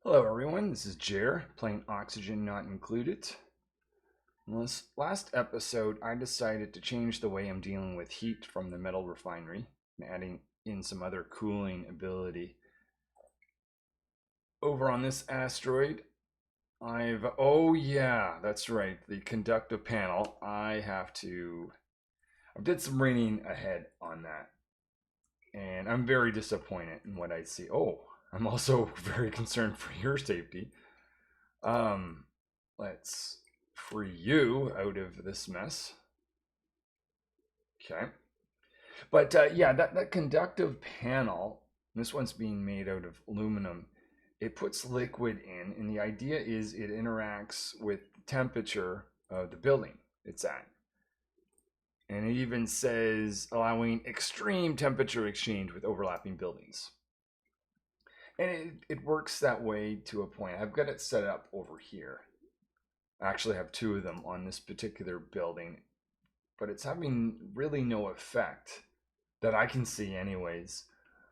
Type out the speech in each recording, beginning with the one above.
Hello everyone, this is Jer, playing Oxygen Not Included. In this last episode, I decided to change the way I'm dealing with heat from the metal refinery and adding in some other cooling ability. Over on this asteroid, oh yeah, that's right, the conductive panel. I did some reading ahead on that, and I'm very disappointed in what I see. Oh, I'm also very concerned for your safety. Um, let's free you out of this mess. Okay. But yeah, that conductive panel, this one's being made out of aluminum. It puts liquid in, and the idea is it interacts with the temperature of the building it's at. And it even says allowing extreme temperature exchange with overlapping buildings. And it works that way to a point. I've got it set up over here. I actually have two of them on this particular building, but it's having really no effect that I can see anyways.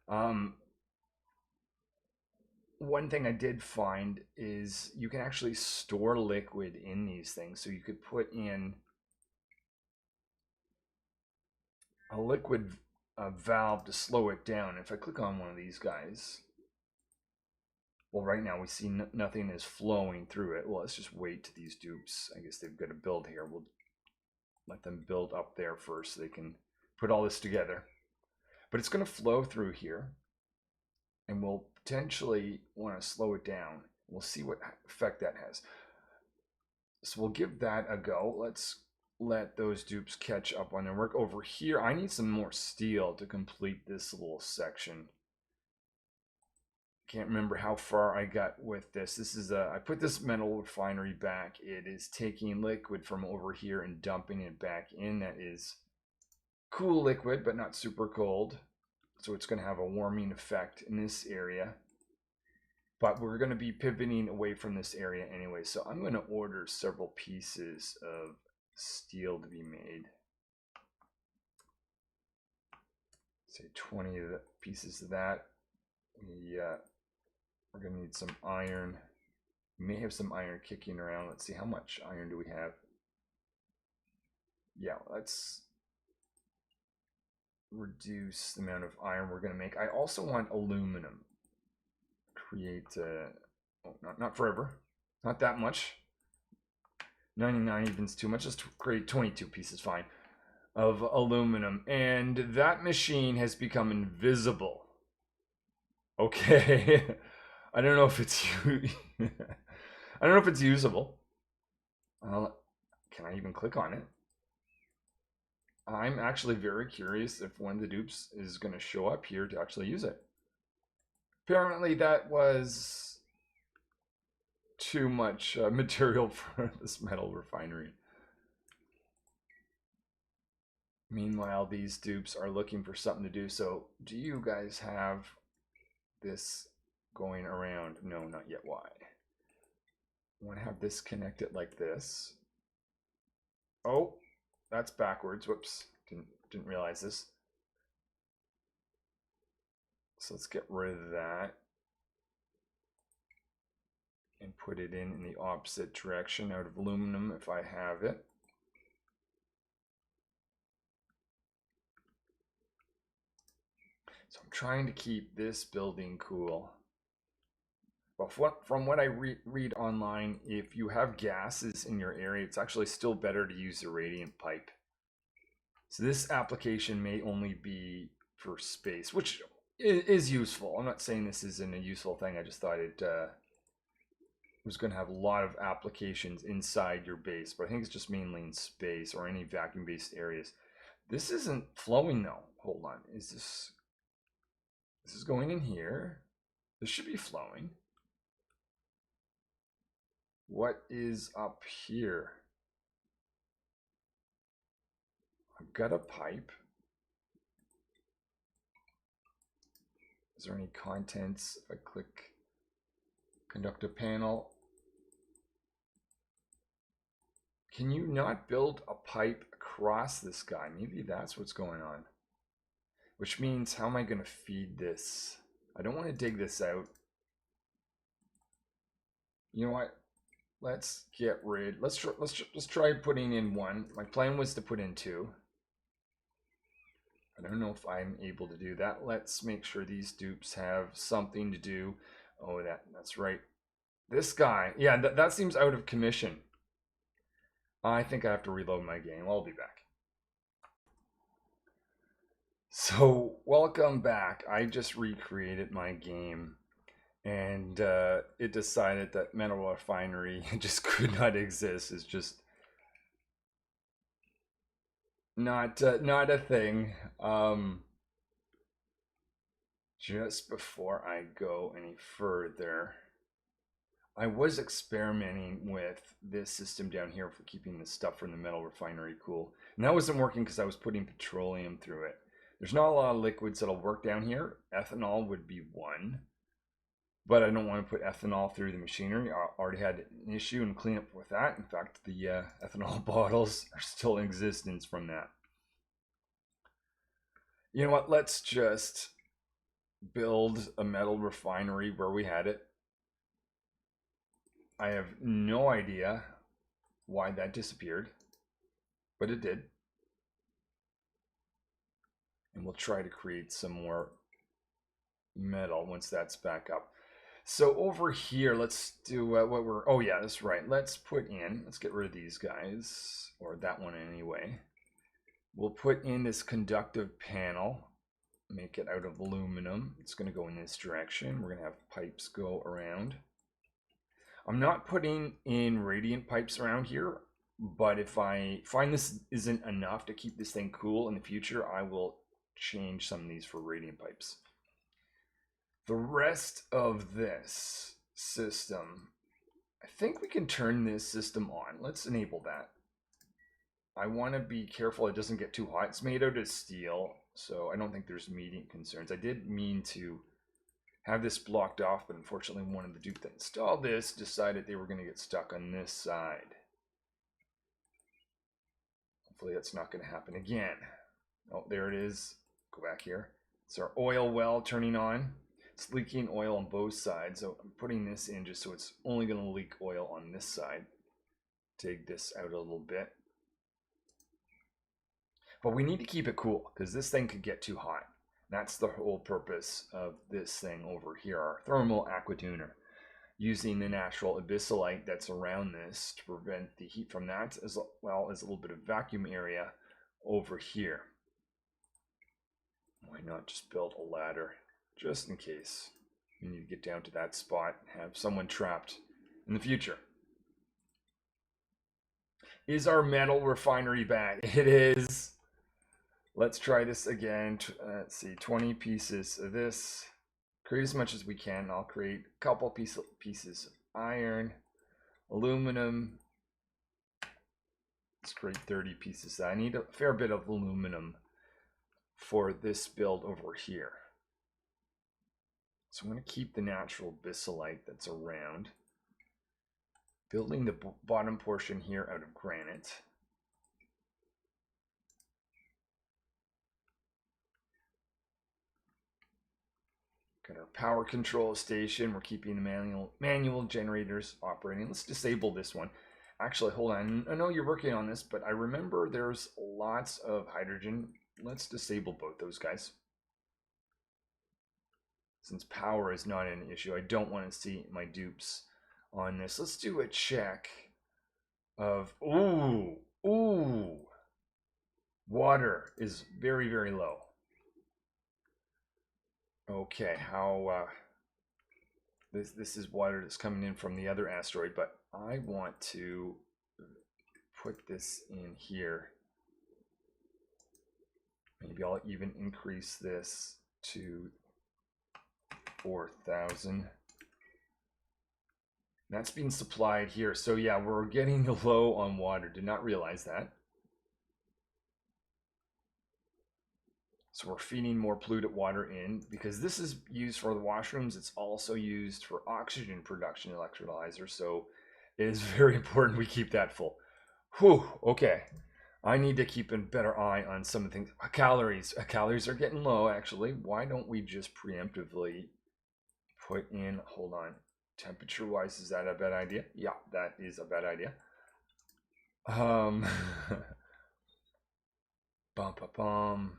Um, One thing I did find is you can actually store liquid in these things. So you could put in a liquid valve to slow it down. If I click on one of these guys, well, right now we see nothing is flowing through it. Well, let's just wait to these dupes. I guess they've got to build here. We'll let them build up there first so they can put all this together. But it's going to flow through here, and we'll potentially want to slow it down. We'll see what effect that has. So we'll give that a go. Let's let those dupes catch up on their work. Over here, I need some more steel to complete this little section. Can't remember how far I got with this. I put this metal refinery back. It is taking liquid from over here and dumping it back in. That is cool liquid, but not super cold. So it's going to have a warming effect in this area. But we're going to be pivoting away from this area anyway. So I'm going to order several pieces of steel to be made. Say 20 of the pieces of that. We're going to need some iron. We may have some iron kicking around. Let's see, how much iron do we have? Yeah, let's reduce the amount of iron we're going to make. I also want aluminum. Create, not forever, not that much. 99 even's too much. Let's create 22 pieces, fine, of aluminum. And that machine has become invisible. Okay. I don't know if it's I don't know if it's usable. Can I even click on it? I'm actually very curious if one of the dupes is going to show up here to actually use it. Apparently that was too much material for this metal refinery. Meanwhile, these dupes are looking for something to do. So do you guys have this going around? No, not yet. Why? I want to have this connected like this. Oh, that's backwards. Whoops, didn't realize this. So let's get rid of that and put it in the opposite direction out of aluminum if I have it. So I'm trying to keep this building cool. But from what I read online, if you have gases in your area, it's actually still better to use the radiant pipe. So this application may only be for space, which is useful. I'm not saying this isn't a useful thing. I just thought it was going to have a lot of applications inside your base, but I think it's just mainly in space or any vacuum-based areas. This isn't flowing though. Hold on. This is going in here. This should be flowing. What is up here? I've got a pipe. Is there any contents? If I click conductive panel, can you not build a pipe across this guy? Maybe that's what's going on. Which means, how am I going to feed this? I don't want to dig this out. You know what? Let's get rid. Let's try putting in one. My plan was to put in two. I don't know if I'm able to do that. Let's make sure these dupes have something to do. Oh, that's right. This guy, yeah, that seems out of commission. I think I have to reload my game. I'll be back. So, welcome back. I just recreated my game, and it decided that metal refinery just could not exist. It's just not a thing. Just before I go any further, I was experimenting with this system down here for keeping the stuff from the metal refinery cool. And that wasn't working because I was putting petroleum through it. There's not a lot of liquids that'll work down here. Ethanol would be one. But I don't want to put ethanol through the machinery. I already had an issue and clean up with that. In fact, the ethanol bottles are still in existence from that. You know what? Let's just build a metal refinery where we had it. I have no idea why that disappeared, but it did. And we'll try to create some more metal once that's back up. So over here, let's do what we're, oh yeah, that's right. Let's get rid of these guys, or that one anyway. We'll put in this conductive panel, make it out of aluminum. It's going to go in this direction. We're going to have pipes go around. I'm not putting in radiant pipes around here, but if I find this isn't enough to keep this thing cool in the future, I will change some of these for radiant pipes. The rest of this system, I think we can turn this system on. Let's enable that. I want to be careful it doesn't get too hot. It's made out of steel, so I don't think there's immediate concerns. I did mean to have this blocked off, but unfortunately one of the dupe that installed this decided they were going to get stuck on this side. Hopefully that's not going to happen again. Oh, there it is. Go back here. It's our oil well turning on. It's leaking oil on both sides, so I'm putting this in just so it's only going to leak oil on this side. Take this out a little bit. But we need to keep it cool, because this thing could get too hot. That's the whole purpose of this thing over here, our thermal aquatuner. Using the natural abyssalite that's around this to prevent the heat from that, as well as a little bit of vacuum area over here. Why not just build a ladder? Just in case we need to get down to that spot and have someone trapped in the future. Is our metal refinery back? It is. Let's try this again. Let's see, 20 pieces of this. Create as much as we can. I'll create a couple pieces of iron, aluminum. Let's create 30 pieces. I need a fair bit of aluminum for this build over here. So I'm going to keep the natural abyssalite that's around. Building the bottom portion here out of granite. Got our power control station. We're keeping the manual generators operating. Let's disable this one. Actually, hold on. I know you're working on this, but I remember there's lots of hydrogen. Let's disable both those guys. Since power is not an issue, I don't want to see my dupes on this. Let's do a check of, ooh, water is very, very low. Okay, how, this is water that's coming in from the other asteroid, but I want to put this in here. Maybe I'll even increase this to 4,000. That's being supplied here. So yeah, we're getting low on water. Did not realize that. So we're feeding more polluted water in because this is used for the washrooms. It's also used for oxygen production electrolyzer. So it is very important we keep that full. Whew, okay. I need to keep a better eye on some of the things. Calories. Calories are getting low, actually. Why don't we just preemptively put in, hold on. Temperature wise, is that a bad idea? Yeah, that is a bad idea. Bum, bum, bum.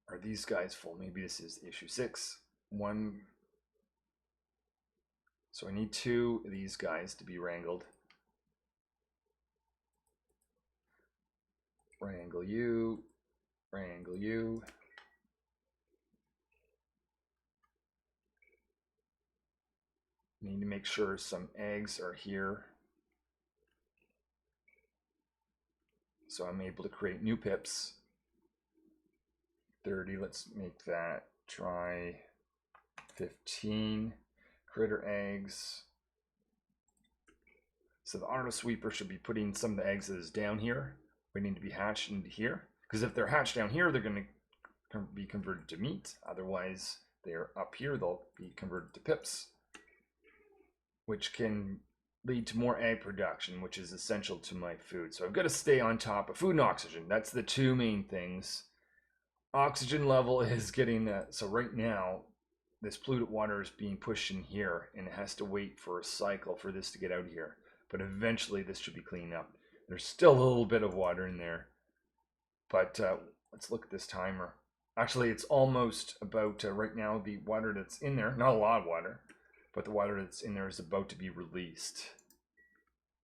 Are these guys full? Maybe this is issue 6. One. So I need 2 of these guys to be wrangled. Wrangle you. Wrangle you. Need to make sure some eggs are here. So I'm able to create new pips. 30, let's make that. Try 15 critter eggs. So the auto sweeper should be putting some of the eggs that is down here, waiting to be hatched into here. Because if they're hatched down here, they're going to be converted to meat. Otherwise, they're up here, they'll be converted to pips, which can lead to more egg production, which is essential to my food. So I've got to stay on top of food and oxygen. That's the 2 main things. Oxygen level is getting so right now this polluted water is being pushed in here, and it has to wait for a cycle for this to get out of here, but eventually this should be cleaned up. There's still a little bit of water in there, but let's look at this timer. Actually, it's almost about right now, the water that's in there, not a lot of water, but the water that's in there is about to be released.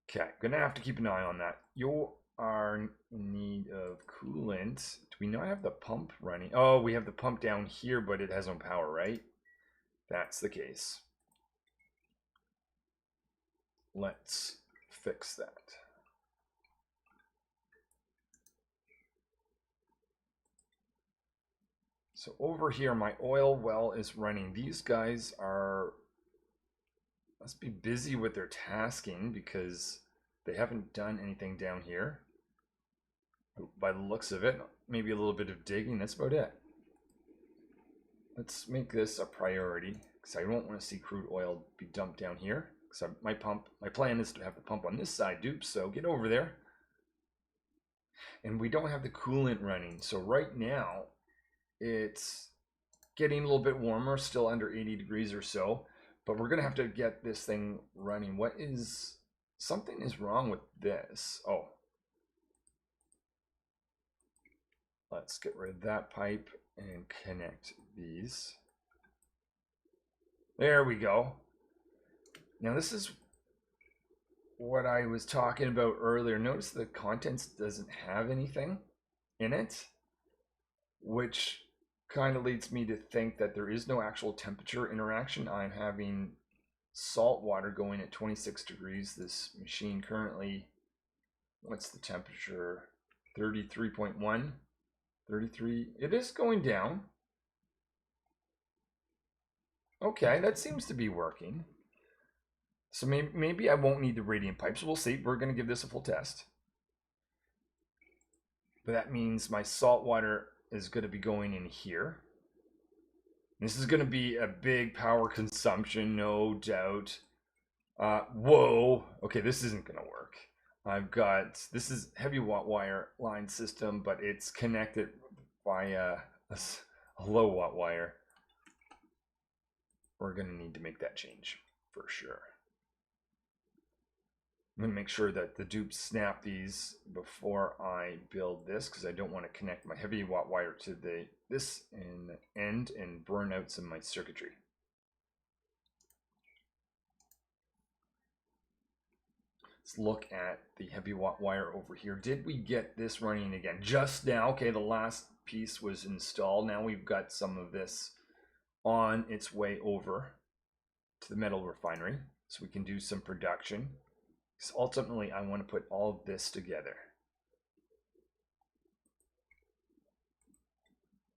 Okay, gonna have to keep an eye on that. You are in need of coolant. Do we not have the pump running? Oh, we have the pump down here, but it has no power, right? That's the case. Let's fix that. So over here, my oil well is running. These guys must be busy with their tasking because they haven't done anything down here. By the looks of it, maybe a little bit of digging, that's about it. Let's make this a priority because I don't want to see crude oil be dumped down here. So my plan is to have the pump on this side, dupes, so get over there. And we don't have the coolant running. So right now, it's getting a little bit warmer, still under 80 degrees or so, but we're gonna have to get this thing running. Something is wrong with this. Oh. Let's get rid of that pipe and connect these. There we go. Now this is what I was talking about earlier. Notice the contents doesn't have anything in it, which kind of leads me to think that there is no actual temperature interaction. I'm having salt water going at 26 degrees. This machine currently, what's the temperature? 33.1, 33. It is going down. Okay, that seems to be working. So maybe I won't need the radiant pipes. We'll see. We're going to give this a full test. But that means my salt water is going to be going in here. This is going to be a big power consumption, no doubt. Whoa. Okay, this isn't going to work. This is heavy watt wire line system, but it's connected via a low watt wire. We're going to need to make that change for sure. I'm going to make sure that the dupes snap these before I build this, because I don't want to connect my heavy watt wire to this end and burn out some of my circuitry. Let's look at the heavy watt wire over here. Did we get this running again? Just now, okay, the last piece was installed. Now we've got some of this on its way over to the metal refinery so we can do some production. So ultimately, I want to put all of this together.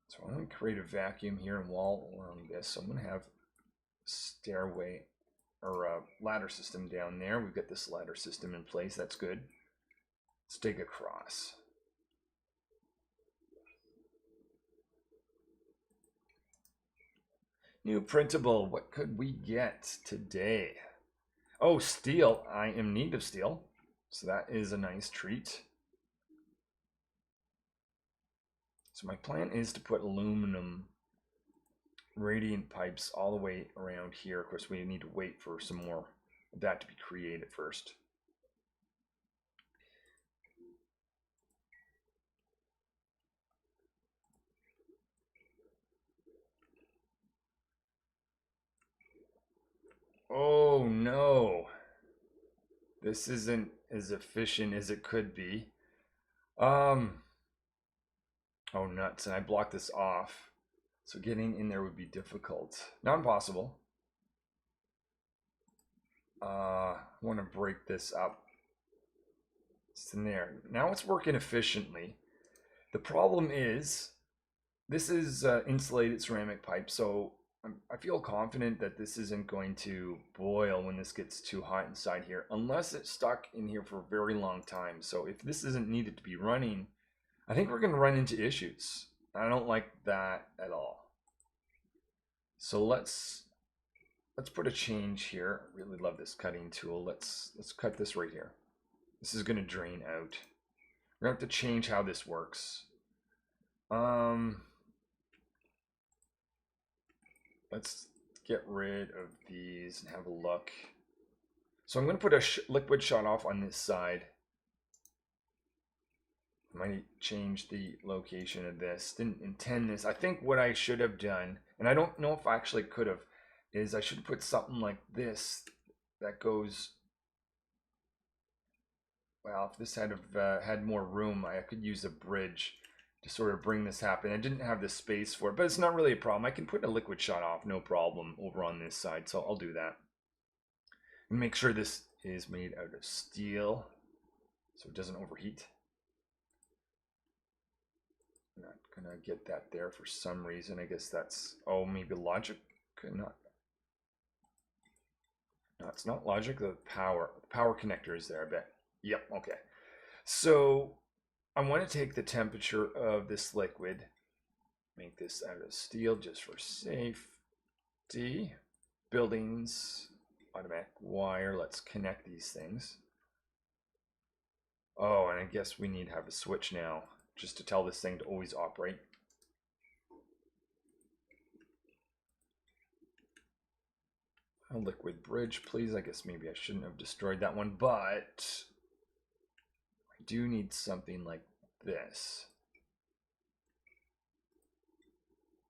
So I'm going to create a vacuum here and wall along this. So I'm going to have a stairway or a ladder system down there. We've got this ladder system in place. That's good. Let's dig across. New printable. What could we get today? Oh, steel. I am in need of steel. So that is a nice treat. So my plan is to put aluminum radiant pipes all the way around here. Of course, we need to wait for some more of that to be created first. Oh no, this isn't as efficient as it could be. Um, oh nuts, and I blocked this off. So getting in there would be difficult. Not impossible. I want to break this up. It's in there. Now it's working efficiently. The problem is, this is insulated ceramic pipe, so I feel confident that this isn't going to boil when this gets too hot inside here, unless it's stuck in here for a very long time. So if this isn't needed to be running, I think we're going to run into issues. I don't like that at all. So let's put a change here. I really love this cutting tool. Let's cut this right here. This is going to drain out. We're going to have to change how this works. Let's get rid of these and have a look. So I'm going to put a liquid shut off on this side. I might change the location of this. Didn't intend this. I think what I should have done, and I don't know if I actually could have, is I should put something like this that goes, well, if this had had more room, I could use a bridge to sort of bring this happen. I didn't have the space for it, but it's not really a problem. I can put a liquid shut off, no problem, over on this side, so I'll do that. And make sure this is made out of steel so it doesn't overheat. I'm not gonna get that there for some reason. I guess that's, oh, maybe logic. Not, no, it's not logic. The power connector is there, I bet. Yep, okay. So I want to take the temperature of this liquid, make this out of steel just for safety. Buildings, automatic wire, let's connect these things. Oh, and I guess we need to have a switch now just to tell this thing to always operate. A liquid bridge, please. I guess maybe I shouldn't have destroyed that one, but I do need something like this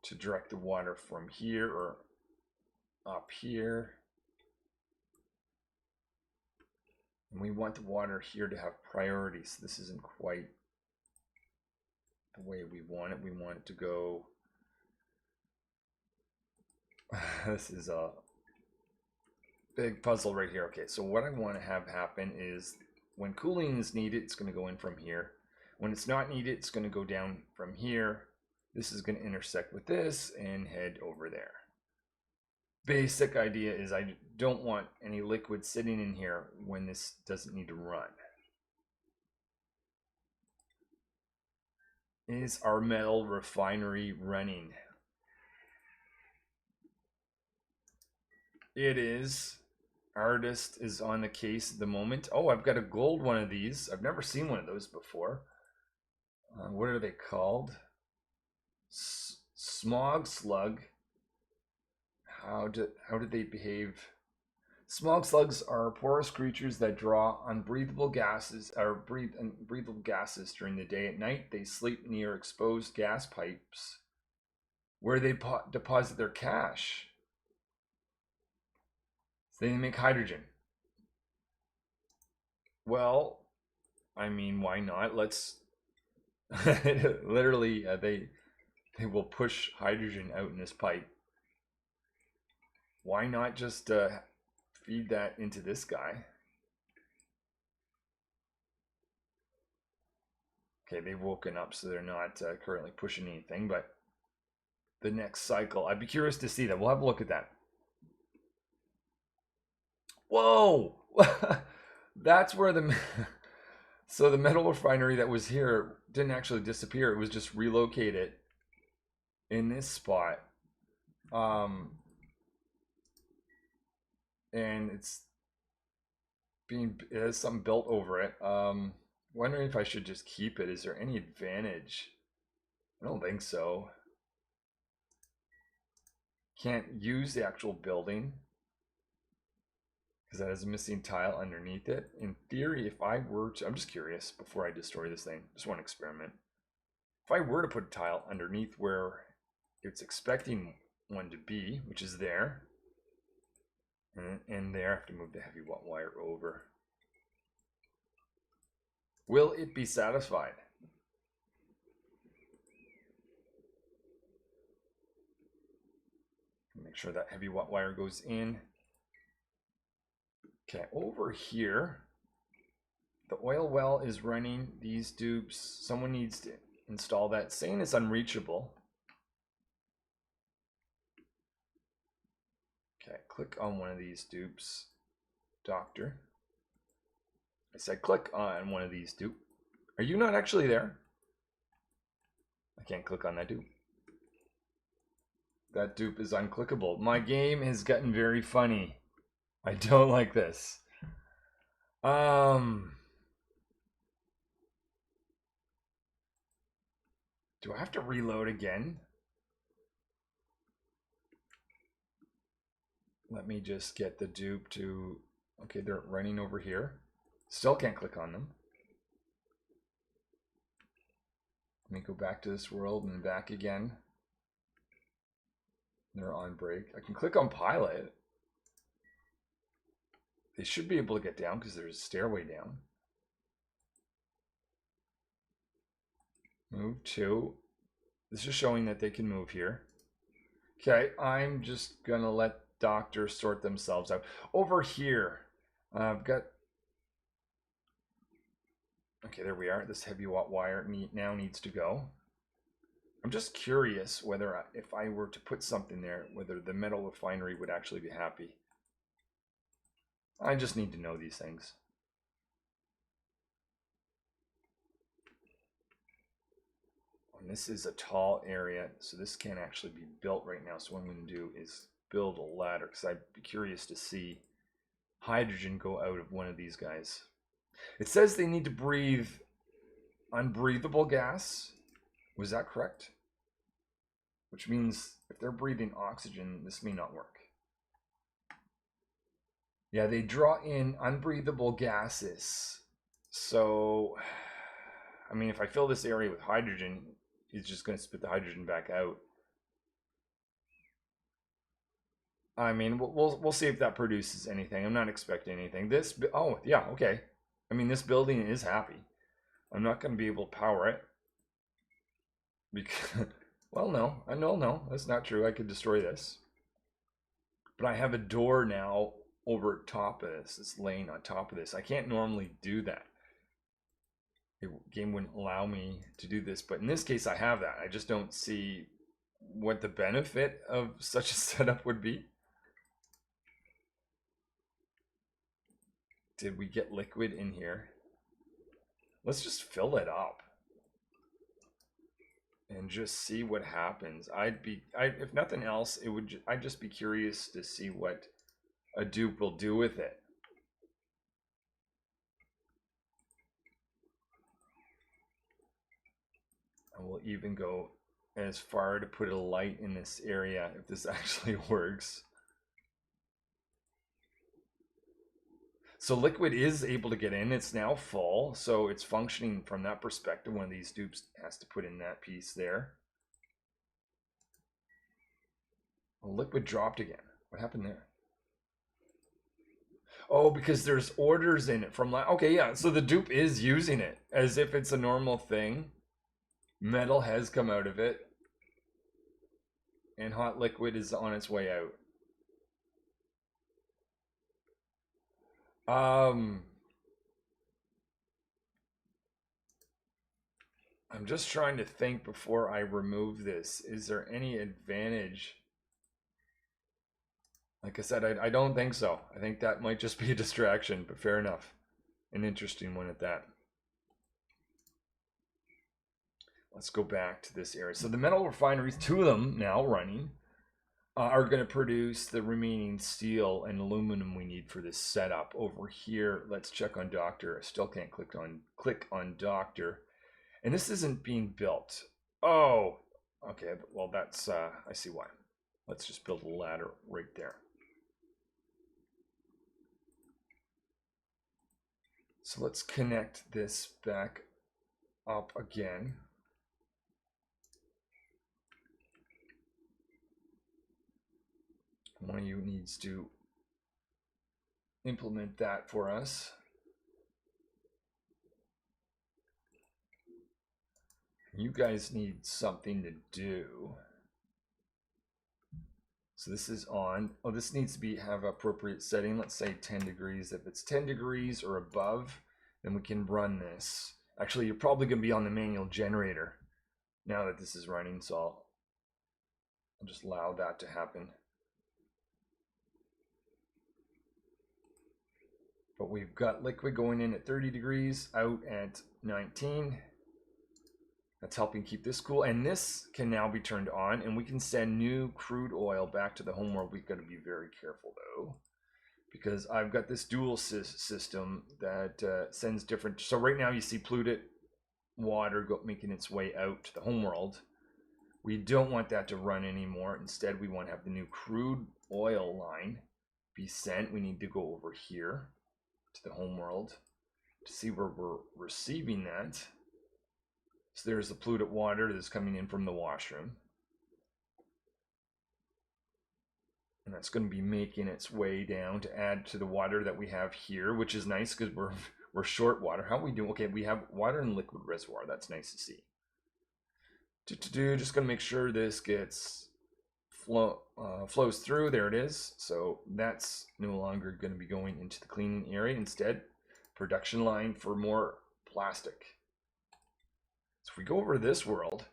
to direct the water from here or up here. And we want the water here to have priority, so this isn't quite the way we want it. We want it to go. This is a big puzzle right here. Okay, so what I want to have happen is when cooling is needed, it's going to go in from here. When it's not needed, it's going to go down from here. This is going to intersect with this and head over there. Basic idea is I don't want any liquid sitting in here when this doesn't need to run. Is our metal refinery running? It is. Artist is on the case at the moment. Oh, I've got a gold one of these. I've never seen one of those before. What are they called? Smog slug. How did they behave? Smog slugs are porous creatures that draw unbreathable gases or breathe unbreathable gases during the day. At night, they sleep near exposed gas pipes where they deposit their cash. So they make hydrogen. Well, I mean, why not? Let's literally they will push hydrogen out in this pipe. Why not just feed that into this guy? Okay, they've woken up, so they're not currently pushing anything, but the next cycle, I'd be curious to see that. We'll have a look at that. Whoa! That's where the so the metal refinery that was here didn't actually disappear. It was just relocated in this spot. And it has something built over it. Wondering if I should just keep it. Is there any advantage? I don't think so. Can't use the actual building because that has a missing tile underneath it. In theory, if I were to, I'm just curious before I destroy this thing, just want to experiment. If I were to put a tile underneath where it's expecting one to be, which is there, and there, I have to move the heavy wire over. Will it be satisfied? Make sure that heavy wire goes in. Okay, over here, the oil well is running these dupes. Someone needs to install that. Saying it's unreachable. Okay, click on one of these dupes. Doctor. I said click on one of these dupe. Are you not actually there? I can't click on that dupe. That dupe is unclickable. My game has gotten very funny. I don't like this. Do I have to reload again? Let me just get the dupe to... Okay, they're running over here. Still can't click on them. Let me go back to this world and back again. They're on break. I can click on pilot. They should be able to get down because there's a stairway down. Move to. This is showing that they can move here. Okay, I'm just going to let doctors sort themselves out. Over here, I've got... Okay, there we are. This heavy wire now needs to go. I'm just curious whether if I were to put something there, whether the metal refinery would actually be happy. I just need to know these things. And this is a tall area, so this can't actually be built right now. So what I'm going to do is build a ladder, because I'd be curious to see hydrogen go out of one of these guys. It says they need to breathe unbreathable gas. Was that correct? Which means if they're breathing oxygen, this may not work. Yeah, they draw in unbreathable gases. So, I mean, if I fill this area with hydrogen, it's just going to spit the hydrogen back out. I mean, we'll see if that produces anything. I'm not expecting anything. This, oh yeah, okay. I mean, this building is happy. I'm not going to be able to power it because, well, no, that's not true. I could destroy this, but I have a door now over top of this. It's laying on top of this. I can't normally do that. The game wouldn't allow me to do this, but in this case, I have that. I just don't see what the benefit of such a setup would be. Did we get liquid in here? Let's just fill it up and just see what happens. If nothing else, I'd just be curious to see what a dupe will do with it. And we'll even go as far to put a light in this area if this actually works. So liquid is able to get in. It's now full, so it's functioning from that perspective. One of these dupes has to put in that piece there. Well, liquid dropped again. What happened there? Oh, because there's orders in it from okay, yeah. So the dupe is using it as if it's a normal thing. Metal has come out of it, and hot liquid is on its way out. I'm just trying to think before I remove this. Is there any advantage? Like I said, I don't think so. I think that might just be a distraction, but fair enough. An interesting one at that. Let's go back to this area. So the metal refineries, 2 of them now running, are going to produce the remaining steel and aluminum we need for this setup. Over here, let's check on Doctor. I still can't click on Doctor. And this isn't being built. Oh, okay. Well, that's, I see why. Let's just build a ladder right there. So let's connect this back up again. One of you needs to implement that for us. You guys need something to do. So this is on. Oh, this needs to have appropriate setting. Let's say 10 degrees. If it's 10 degrees or above, then we can run this. Actually, you're probably going to be on the manual generator now that this is running, so I'll just allow that to happen. But we've got liquid going in at 30 degrees, out at 19. That's helping keep this cool. And this can now be turned on, and we can send new crude oil back to the homeworld. We've got to be very careful, though, because I've got this dual system that sends different. So right now you see polluted water making its way out to the homeworld. We don't want that to run anymore. Instead, we want to have the new crude oil line be sent. We need to go over here to the homeworld to see where we're receiving that. So there's the polluted water that's coming in from the washroom. And that's going to be making its way down to add to the water that we have here, which is nice because we're short water. How are we doing? Okay, we have water in liquid reservoir. That's nice to see. Just going to make sure this gets flows through. There it is. So that's no longer going to be going into the cleaning area. Instead, production line for more plastic. So if we go over to this world,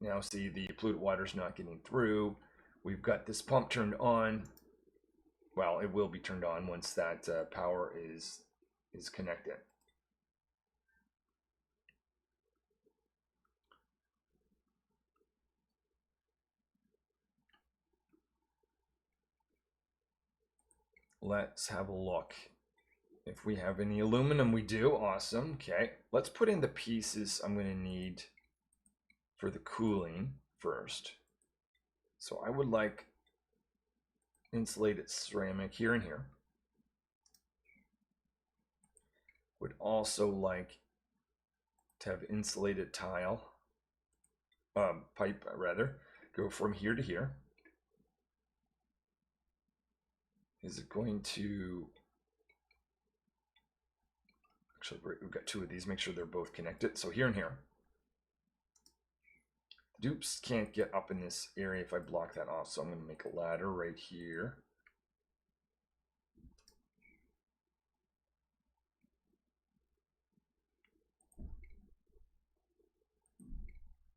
now see the polluted water's not getting through. We've got this pump turned on. Well, it will be turned on once that power is connected. Let's have a look. If we have any aluminum, we do. Awesome. Okay, let's put in the pieces I'm going to need for the cooling first. So I would like insulated ceramic here and here. Would also like to have insulated tile, pipe rather, go from here to here. Is it going to, actually we've got two of these, make sure they're both connected. So here and here. The dupes can't get up in this area if I block that off, so I'm going to make a ladder right here.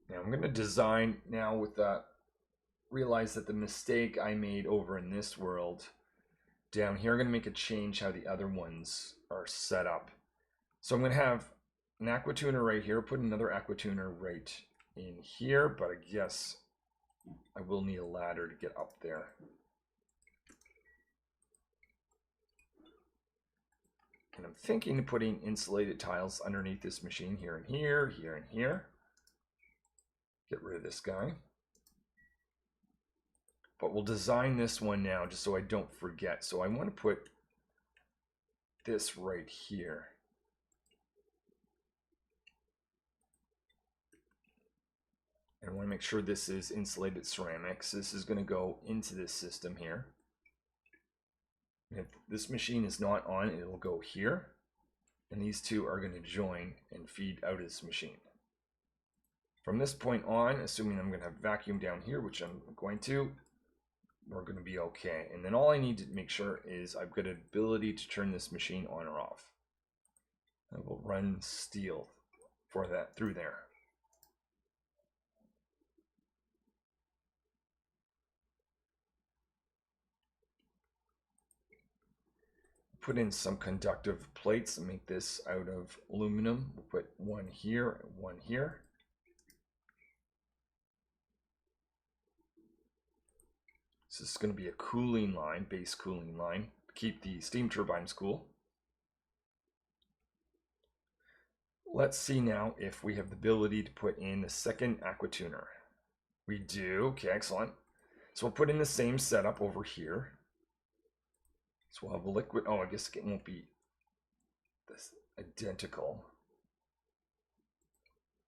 Now I'm going to design now with that, realize that the mistake I made over in this world, down here I'm going to make a change how the other ones are set up. So I'm going to have an aqua tuner right here, put another aqua tuner right in here, but I guess I will need a ladder to get up there. And I'm thinking of putting insulated tiles underneath this machine here and here, here and here. Get rid of this guy. But we'll design this one now just so I don't forget. So I want to put this right here. And I want to make sure this is insulated ceramics. This is going to go into this system here. And if this machine is not on, it'll go here. And these two are going to join and feed out of this machine. From this point on, assuming I'm going to have vacuum down here, which I'm going to, we're going to be okay. And then all I need to make sure is I've got an ability to turn this machine on or off. I will run steel for that through there. Put in some conductive plates and make this out of aluminum. We'll put one here and one here. This is going to be a cooling line, base cooling line, to keep the steam turbines cool. Let's see now if we have the ability to put in a second aqua tuner. We do. Okay, excellent. So we'll put in the same setup over here. So we'll have the liquid. Oh, I guess it won't be this identical.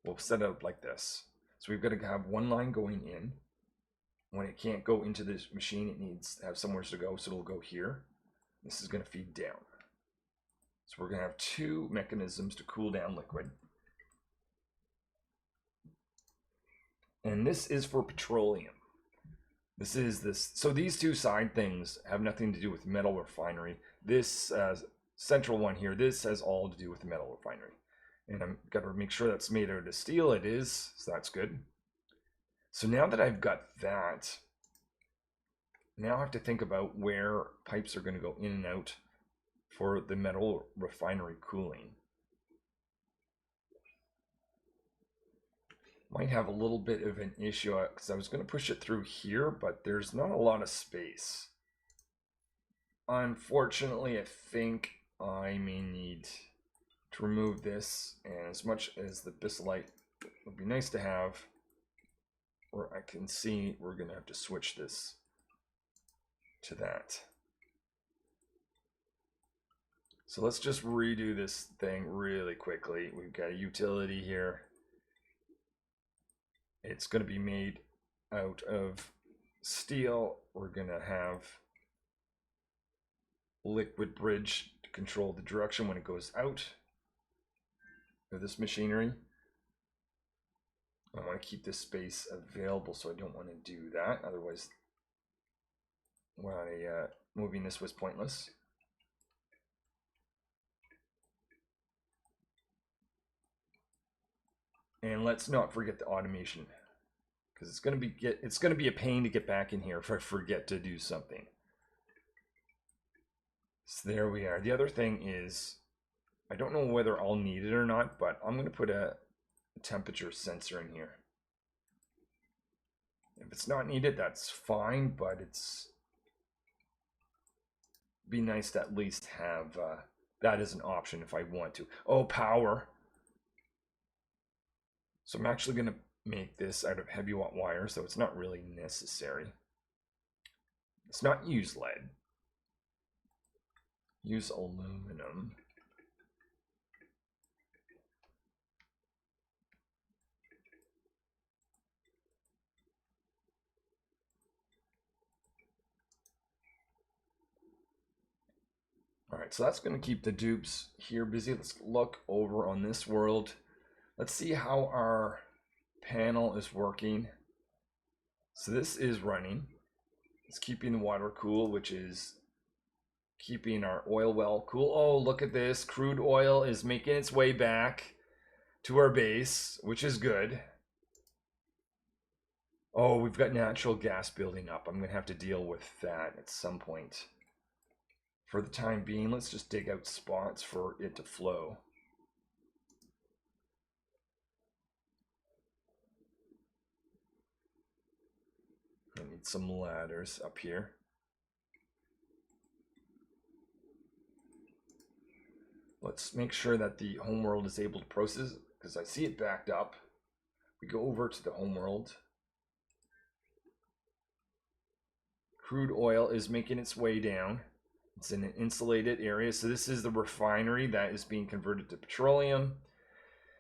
We'll set it up like this. So we've got to have one line going in. When it can't go into this machine, it needs to have somewhere to go, so it'll go here. This is going to feed down. So we're going to have two mechanisms to cool down liquid. And this is for petroleum. This is this. So these two side things have nothing to do with metal refinery. This central one here, this has all to do with the metal refinery. And I'm got to make sure that's made out of steel. It is, so that's good. So now that I've got that, now I have to think about where pipes are going to go in and out for the metal refinery cooling. Might have a little bit of an issue because I was going to push it through here, but there's not a lot of space. Unfortunately, I think I may need to remove this, and as much as the bisylite would be nice to have, or I can see we're going to have to switch this to that. So let's just redo this thing really quickly. We've got a utility here. It's going to be made out of steel. We're going to have liquid bridge to control the direction when it goes out of this machinery. I want to keep this space available, so I don't want to do that. Otherwise, moving this was pointless. And let's not forget the automation, because it's going to be a pain to get back in here if I forget to do something. So there we are. The other thing is, I don't know whether I'll need it or not, but I'm going to put a temperature sensor in here. If it's not needed, that's fine, but it's be nice to at least have that as an option if I want to. Oh, power. So I'm actually going to make this out of heavy watt wire, so it's not really necessary. Let's not use lead. Use aluminum. All right, so that's going to keep the dupes here busy. Let's look over on this world. Let's see how our panel is working. So this is running. It's keeping the water cool, which is keeping our oil well cool. Oh, look at this. Crude oil is making its way back to our base, which is good. Oh, we've got natural gas building up. I'm going to have to deal with that at some point. For the time being, let's just dig out spots for it to flow. I need some ladders up here. Let's make sure that the homeworld is able to process, because I see it backed up. We go over to the homeworld. Crude oil is making its way down. It's in an insulated area. So this is the refinery that is being converted to petroleum.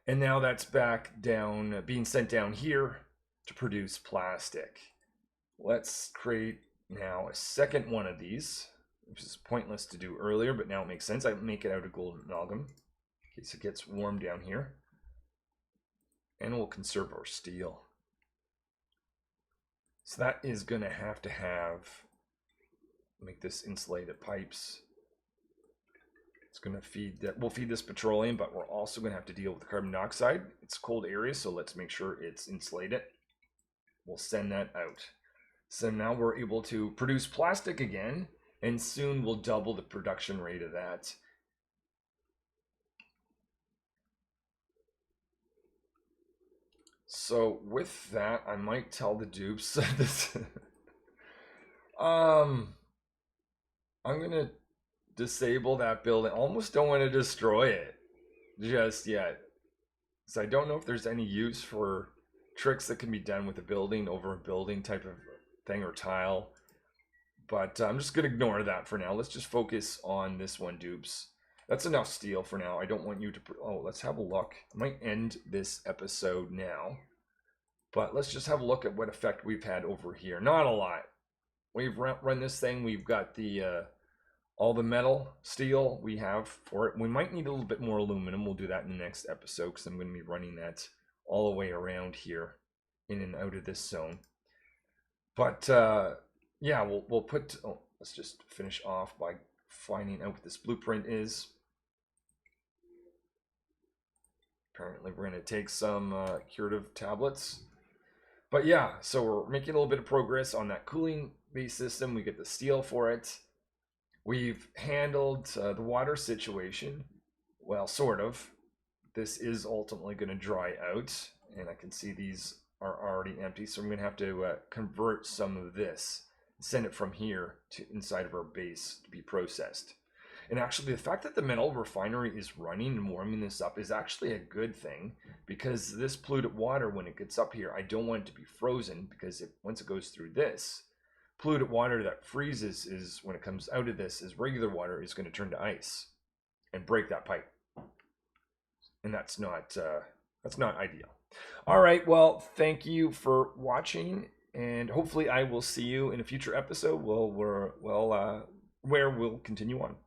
And now that's back down, being sent down here to produce plastic. Let's create now a second one of these, which is pointless to do earlier, but now it makes sense. I make it out of gold amalgam in case it gets warm down here. And we'll conserve our steel. So that is going to have make this insulated pipes. It's going to feed that. We'll feed this petroleum, but we're also going to have to deal with the carbon dioxide. It's cold area, so let's make sure it's insulated. We'll send that out. So now we're able to produce plastic again, and soon we'll double the production rate of that. So with that, I might tell the dupes this. I'm gonna disable that building. Almost don't want to destroy it just yet. So I don't know if there's any use for tricks that can be done with a building over a building type of thing or tile. But I'm just going to ignore that for now. Let's just focus on this one, dupes. That's enough steel for now. I don't want you to... Oh, let's have a look. I might end this episode now. But let's just have a look at what effect we've had over here. Not a lot. We've run this thing. We've got the all the metal, steel we have for it. We might need a little bit more aluminum. We'll do that in the next episode because I'm going to be running that all the way around here in and out of this zone. But yeah, we'll put... Oh, let's just finish off by finding out what this blueprint is. Apparently we're going to take some curative tablets. But yeah, so we're making a little bit of progress on that cooling base system. We get the steel for it. We've handled the water situation. Well, sort of. This is ultimately going to dry out. And I can see these are already empty. So I'm going to have to convert some of this. Send it from here to inside of our base to be processed. And actually, the fact that the metal refinery is running and warming this up is actually a good thing, because this polluted water, when it gets up here, I don't want it to be frozen, because once it goes through this, polluted water that freezes is, when it comes out of this, is regular water, is going to turn to ice and break that pipe. And that's not ideal. All right, well, thank you for watching, and hopefully I will see you in a future episode where we'll continue on.